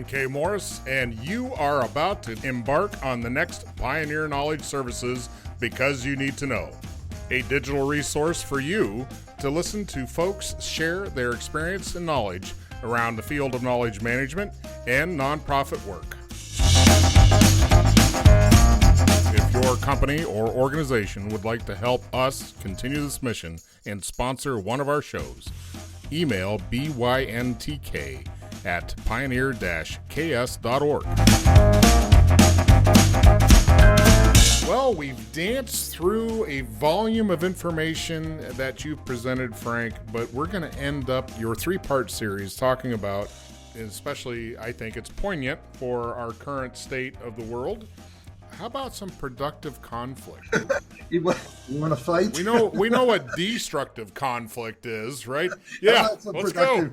John K. Morris, and you are about to embark on the next Pioneer Knowledge Services Because You Need to Know, a digital resource for you to listen to folks share their experience and knowledge around the field of knowledge management and nonprofit work. If your company or organization would like to help us continue this mission and sponsor one of our shows, email byntk@pioneer-ks.org. Well, we've danced through a volume of information that you've presented, Frank, but we're going to end up your three-part series talking about, especially I think it's poignant for our current state of the world. How about some productive conflict? You want to fight? We know what destructive conflict is, right? Yeah, let's go.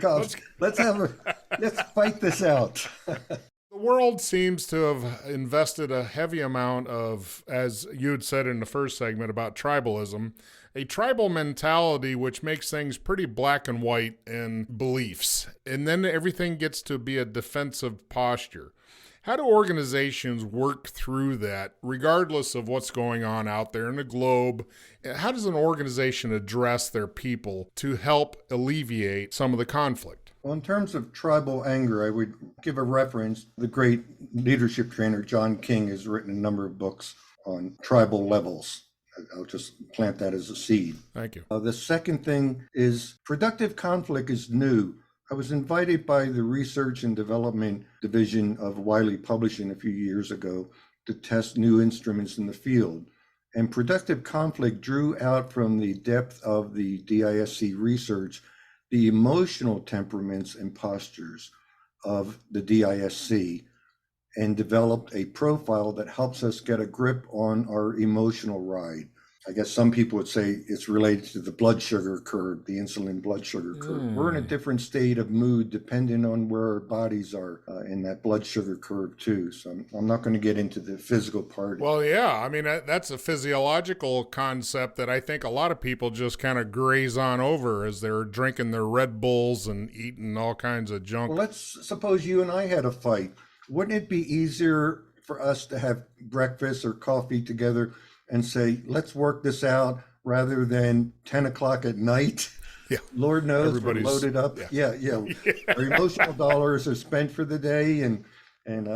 Let's fight this out. The world seems to have invested a heavy amount of, as you had said in the first segment about tribalism, a tribal mentality which makes things pretty black and white in beliefs. And then everything gets to be a defensive posture. How do organizations work through that, regardless of what's going on out there in the globe? How does an organization address their people to help alleviate some of the conflict? Well, in terms of tribal anger, I would give a reference. The great leadership trainer John King has written a number of books on tribal levels. I'll just plant that as a seed. Thank you. The second thing is productive conflict is new. I was invited by the Research and Development Division of Wiley Publishing a few years ago to test new instruments in the field. And productive conflict drew out from the depth of the DISC research the emotional temperaments and postures of the DISC and developed a profile that helps us get a grip on our emotional ride. I guess some people would say it's related to the blood sugar curve, the insulin blood sugar curve. We're in a different state of mood depending on where our bodies are in that blood sugar curve too. So I'm not going to get into the physical part. Well, yeah, I mean, that's a physiological concept that I think a lot of people just kind of graze on over as they're drinking their Red Bulls and eating all kinds of junk. Well, let's suppose you and I had a fight. Wouldn't it be easier for us to have breakfast or coffee together and say, let's work this out rather than 10 o'clock at night? Yeah. Lord knows we're loaded up. Yeah. Our emotional dollars are spent for the day, and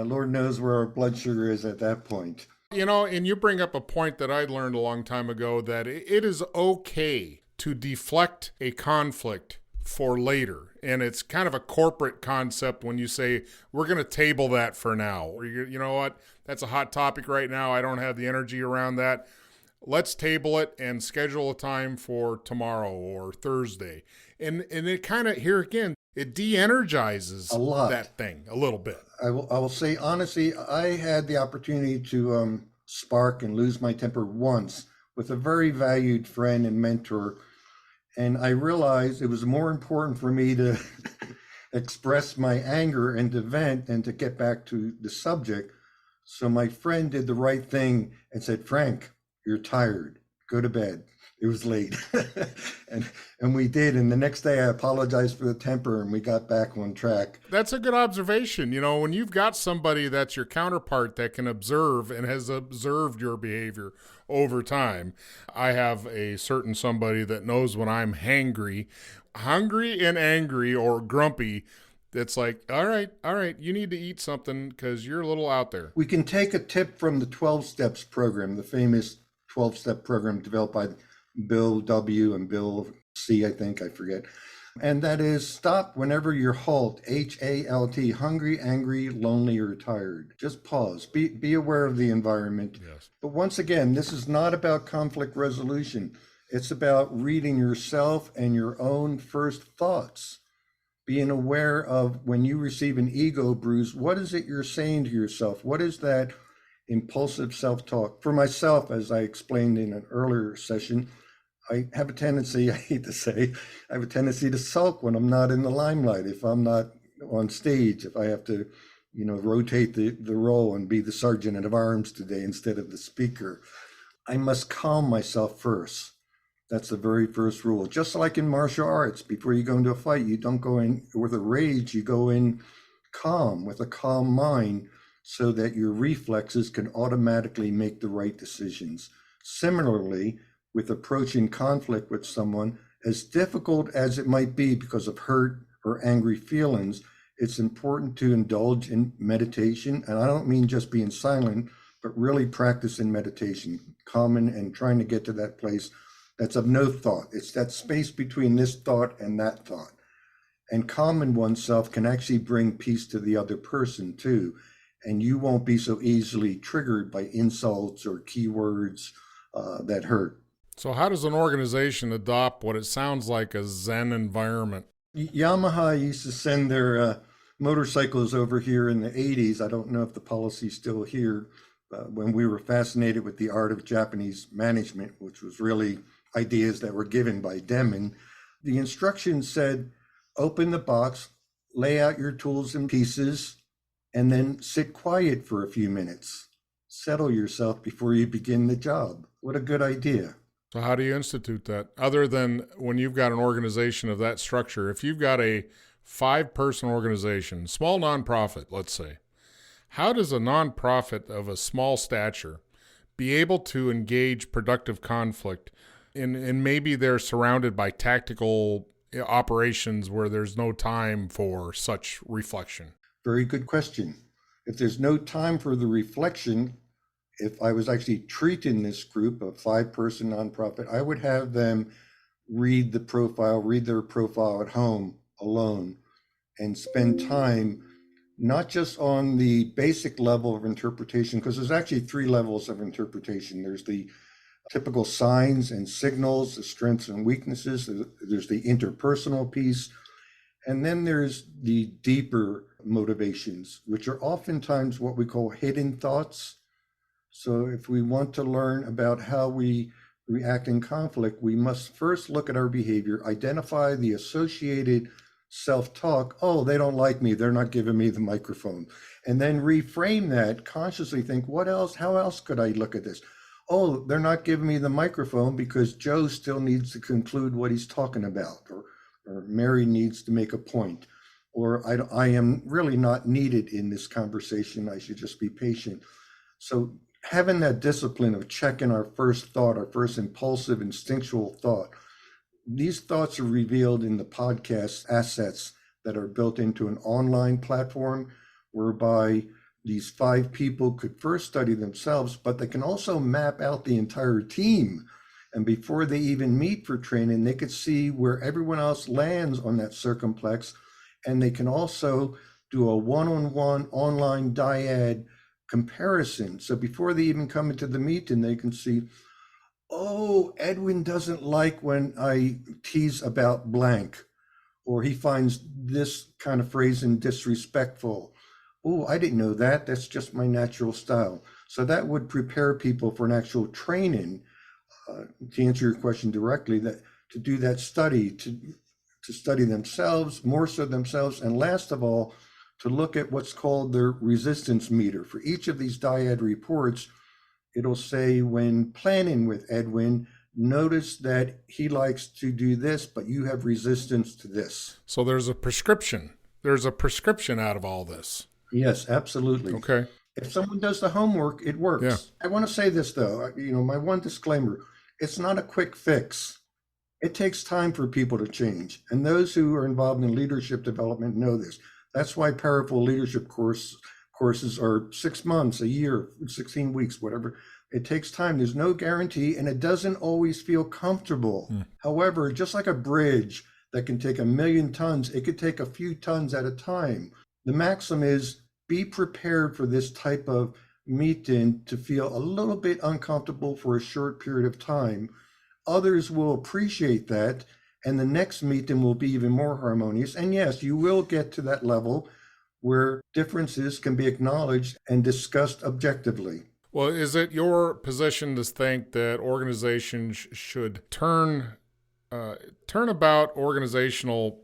Lord knows where our blood sugar is at that point. You know, and you bring up a point that I learned a long time ago, that it is okay to deflect a conflict for later. And it's kind of a corporate concept when you say, we're going to table that for now. Or you know what? That's a hot topic right now. I don't have the energy around that. Let's table it and schedule a time for tomorrow or Thursday. And it kind of, here again, it de-energizes that thing a little bit. I will say, honestly, I had the opportunity to spark and lose my temper once with a very valued friend and mentor. And I realized it was more important for me to express my anger and to vent and to get back to the subject. So my friend did the right thing and said, Frank, you're tired. Go to bed. It was late. and we did. And the next day I apologized for the temper and we got back on track. That's a good observation. You know, when you've got somebody that's your counterpart that can observe and has observed your behavior over time. I have a certain somebody that knows when I'm hungry and angry or grumpy. It's like, all right, you need to eat something because you're a little out there. We can take a tip from the 12 Steps program, the famous 12-step program developed by Bill W. and Bill C., I forget. And that is stop whenever you're HALT, H-A-L-T, hungry, angry, lonely, or tired. Just pause. Be aware of the environment. Yes. But once again, this is not about conflict resolution. It's about reading yourself and your own first thoughts. Being aware of when you receive an ego bruise, what is it you're saying to yourself? What is that impulsive self-talk? For myself, as I explained in an earlier session, I have a tendency, I hate to say, I have a tendency to sulk when I'm not in the limelight, if I'm not on stage, if I have to, rotate the role and be the sergeant at arms today instead of the speaker. I must calm myself first. That's the very first rule. Just like in martial arts, before you go into a fight, you don't go in with a rage, you go in calm, with a calm mind, so that your reflexes can automatically make the right decisions. Similarly, with approaching conflict with someone, as difficult as it might be because of hurt or angry feelings, it's important to indulge in meditation. And I don't mean just being silent, but really practicing meditation, calming and trying to get to that place that's of no thought. It's that space between this thought and that thought. And calming oneself can actually bring peace to the other person too. And you won't be so easily triggered by insults or keywords that hurt. So how does an organization adopt what it sounds like a Zen environment? Yamaha used to send their motorcycles over here in the 80s. I don't know if the policy's still here, when we were fascinated with the art of Japanese management, which was really ideas that were given by Deming. The instructions said, open the box, lay out your tools in pieces, and then sit quiet for a few minutes. Settle yourself before you begin the job. What a good idea. So how do you institute that? Other than when you've got an organization of that structure, if you've got a 5-person organization, small nonprofit, let's say, how does a nonprofit of a small stature be able to engage productive conflict and maybe they're surrounded by tactical operations where there's no time for such reflection? Very good question. If there's no time for the reflection, if I was actually treating this group, a 5-person nonprofit, I would have them read their profile at home alone and spend time not just on the basic level of interpretation, because there's actually 3 levels of interpretation. There's the typical signs and signals, the strengths and weaknesses. There's the interpersonal piece. And then there's the deeper motivations, which are oftentimes what we call hidden thoughts. So if we want to learn about how we react in conflict, we must first look at our behavior, identify the associated self-talk. Oh, they don't like me. They're not giving me the microphone. And then reframe that, consciously think, what else? How else could I look at this? Oh, they're not giving me the microphone because Joe still needs to conclude what he's talking about, or Mary needs to make a point, or I am really not needed in this conversation. I should just be patient. So having that discipline of checking our first thought, our first impulsive, instinctual thought, these thoughts are revealed in the podcast assets that are built into an online platform whereby these 5 people could first study themselves, but they can also map out the entire team. And before they even meet for training, they could see where everyone else lands on that circumplex. And they can also do a one-on-one online dyad comparison. So before they even come into the meeting, they can see, oh, Edwin doesn't like when I tease about blank, or he finds this kind of phrasing disrespectful. Oh, I didn't know that. That's just my natural style. So that would prepare people for an actual training, to answer your question directly, that to do that study, to study themselves, more so themselves, and last of all, to look at what's called their resistance meter. For each of these dyad reports, it'll say, when planning with Edwin, notice that he likes to do this, but you have resistance to this. So there's a prescription. There's a prescription out of all this. Yes, absolutely. Okay. If someone does the homework, it works. Yeah. I want to say this, though, my one disclaimer, it's not a quick fix. It takes time for people to change. And those who are involved in leadership development know this. That's why powerful leadership courses are 6 months, a year, 16 weeks, whatever. It takes time. There's no guarantee, and it doesn't always feel comfortable. However, just like a bridge that can take 1,000,000 tons, it could take a few tons at a time. The maxim is, be prepared for this type of meeting to feel a little bit uncomfortable for a short period of time. Others will appreciate that, and the next meeting will be even more harmonious. And yes, you will get to that level where differences can be acknowledged and discussed objectively. Well, is it your position to think that organizations should turn about organizational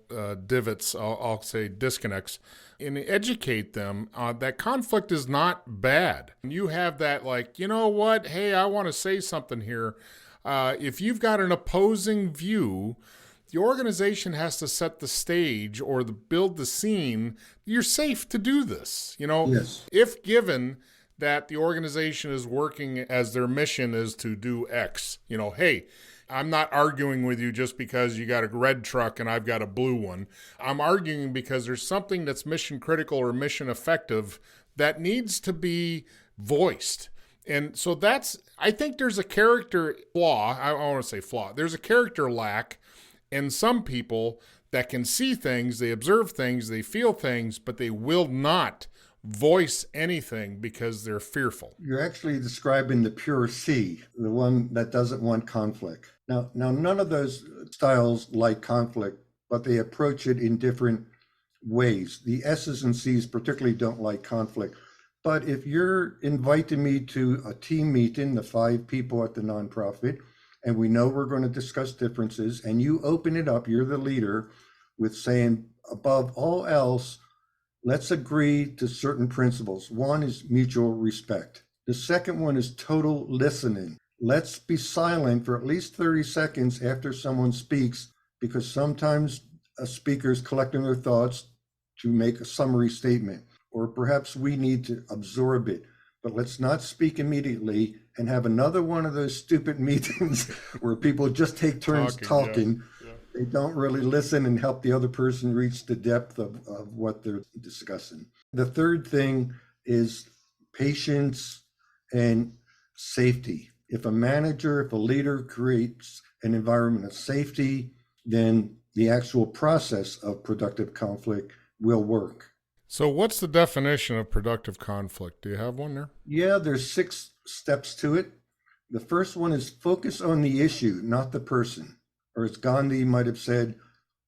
divots, I'll say disconnects, and educate them that conflict is not bad? You have that, like, you know what? Hey, I want to say something here. If you've got an opposing view, the organization has to set the stage or build the scene. You're safe to do this. Yes. If given that the organization is working as their mission is to do X, hey, I'm not arguing with you just because you got a red truck and I've got a blue one. I'm arguing because there's something that's mission critical or mission effective that needs to be voiced. And so I think there's a character flaw. I want to say flaw. There's a character lack in some people that can see things, they observe things, they feel things, but they will not voice anything because they're fearful. You're actually describing the pure C, the one that doesn't want conflict. Now, none of those styles like conflict, but they approach it in different ways. The S's and C's particularly don't like conflict. But if you're inviting me to a team meeting, the 5 people at the nonprofit, and we know we're going to discuss differences, and you open it up, you're the leader, with saying, above all else, let's agree to certain principles. One is mutual respect. The second one is total listening. Let's be silent for at least 30 seconds after someone speaks, because sometimes a speaker is collecting their thoughts to make a summary statement, or perhaps we need to absorb it. But let's not speak immediately and have another one of those stupid meetings where people just take turns talking. Yeah. They don't really listen and help the other person reach the depth of what they're discussing. The third thing is patience and safety. If a manager, if a leader creates an environment of safety, then the actual process of productive conflict will work. So what's the definition of productive conflict? Do you have one there? Yeah, there's 6 steps to it. The first one is focus on the issue, not the person. Or as Gandhi might have said,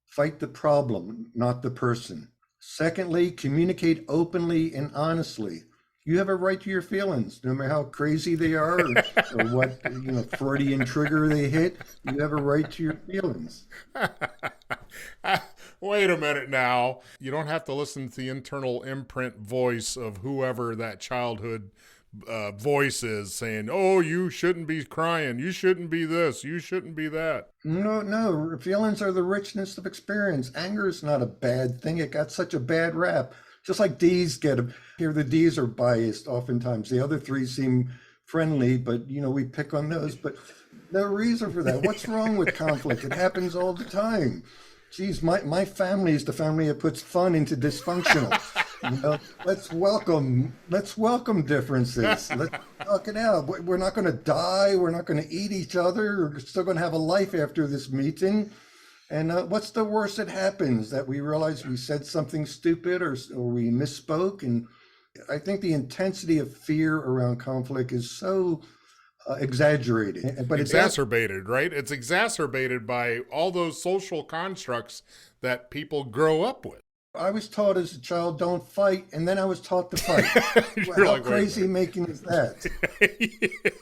fight the problem, not the person. Secondly, communicate openly and honestly. You have a right to your feelings, no matter how crazy they are or what Freudian trigger they hit. You have a right to your feelings. Wait a minute now. You don't have to listen to the internal imprint voice of whoever that childhood voice is saying, oh, you shouldn't be crying. You shouldn't be this. You shouldn't be that. No. Feelings are the richness of experience. Anger is not a bad thing. It got such a bad rap. Just like D's here, the D's are biased oftentimes. The other 3 seem friendly, but we pick on those. But no reason for that. What's wrong with conflict? It happens all the time. Geez, my family is the family that puts fun into dysfunctional. Let's welcome differences. Let's talk it out. We're not going to die. We're not going to eat each other. We're still going to have a life after this meeting. And what's the worst that happens? That we realize we said something stupid or we misspoke. And I think the intensity of fear around conflict is so exaggerated. But exacerbated, right? It's exacerbated by all those social constructs that people grow up with. I was taught as a child, don't fight, and then I was taught to fight. How crazy making is that?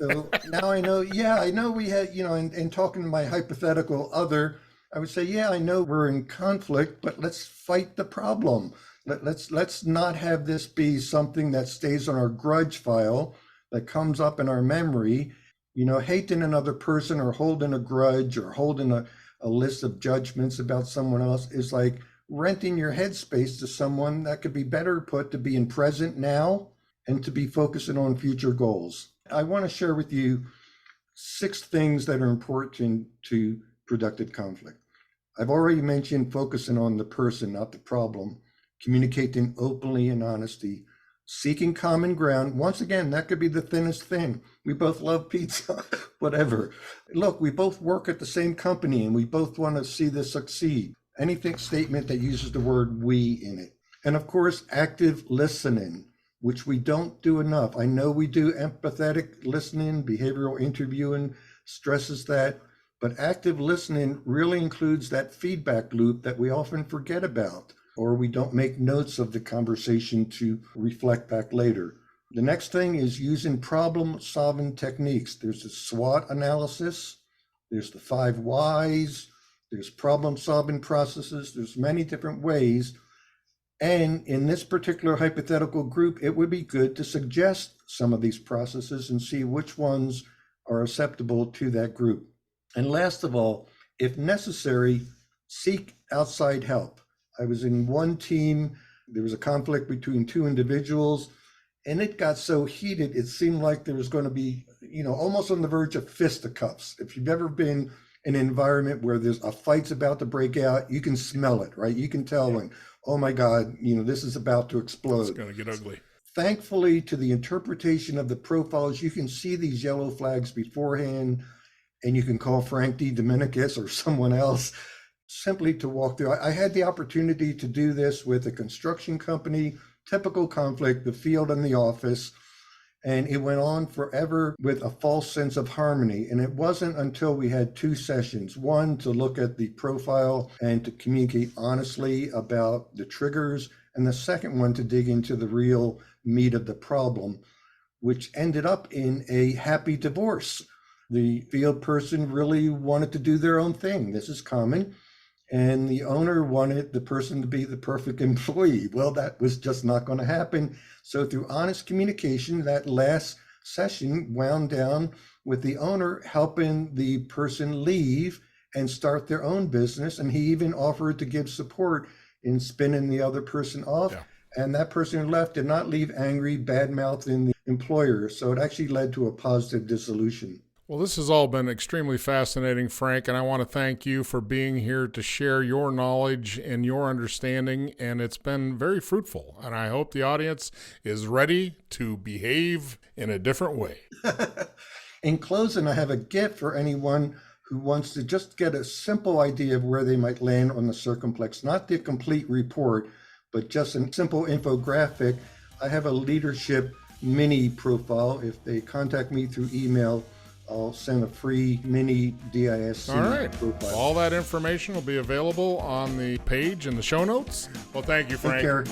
So now I know, I know we had, in talking to my hypothetical other, I would say, I know we're in conflict, but let's fight the problem. Let's not have this be something that stays on our grudge file, that comes up in our memory. Hating another person or holding a grudge or holding a list of judgments about someone else is like renting your headspace to someone that could be better put to be in present now and to be focusing on future goals. I want to share with you 6 things that are important to productive conflict. I've already mentioned focusing on the person, not the problem, communicating openly and honesty, seeking common ground. Once again, that could be the thinnest thing. We both love pizza, whatever. Look, we both work at the same company and we both want to see this succeed. Anything statement that uses the word we in it. And of course, active listening, which we don't do enough. I know we do empathetic listening, behavioral interviewing stresses that, but active listening really includes that feedback loop that we often forget about, or we don't make notes of the conversation to reflect back later. The next thing is using problem-solving techniques. There's the SWOT analysis, there's the 5 whys, there's problem-solving processes, there's many different ways. And in this particular hypothetical group, it would be good to suggest some of these processes and see which ones are acceptable to that group. And last of all, if necessary, seek outside help. I was in one team. There was a conflict between two individuals, and it got so heated, it seemed like there was going to be, almost on the verge of fisticuffs. If you've ever been in an environment where there's a fight's about to break out, you can smell it, right? You can tell when, oh my God, this is about to explode. It's going to get ugly. Thankfully, to the interpretation of the profiles, you can see these yellow flags beforehand, and you can call Frank DeDominicis or someone else simply to walk through. I had the opportunity to do this with a construction company, typical conflict, the field and the office, and it went on forever with a false sense of harmony. And it wasn't until we had two sessions, one to look at the profile and to communicate honestly about the triggers, and the second one to dig into the real meat of the problem, which ended up in a happy divorce. The field person really wanted to do their own thing. This is common. And the owner wanted the person to be the perfect employee. Well, that was just not going to happen. So through honest communication, that last session wound down with the owner helping the person leave and start their own business. And he even offered to give support in spinning the other person off. Yeah. And that person who left did not leave angry, bad-mouthing the employer. So it actually led to a positive dissolution. Well, this has all been extremely fascinating, Frank, and I want to thank you for being here to share your knowledge and your understanding, and it's been very fruitful, and I hope the audience is ready to behave in a different way. In closing, I have a gift for anyone who wants to just get a simple idea of where they might land on the circumplex, not the complete report, but just a simple infographic. I have a leadership mini profile. If they contact me through email, I'll send a free mini DISC profile. All that information will be available on the page in the show notes. Well, thank you, Frank. Take care.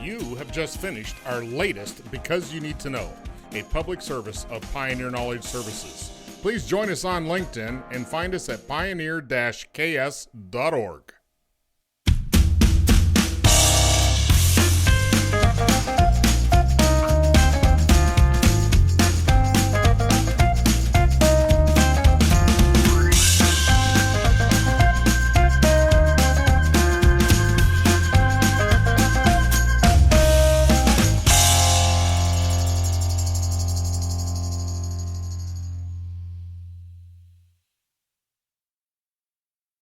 You have just finished our latest Because You Need to Know, a public service of Pioneer Knowledge Services. Please join us on LinkedIn and find us at pioneer-ks.org.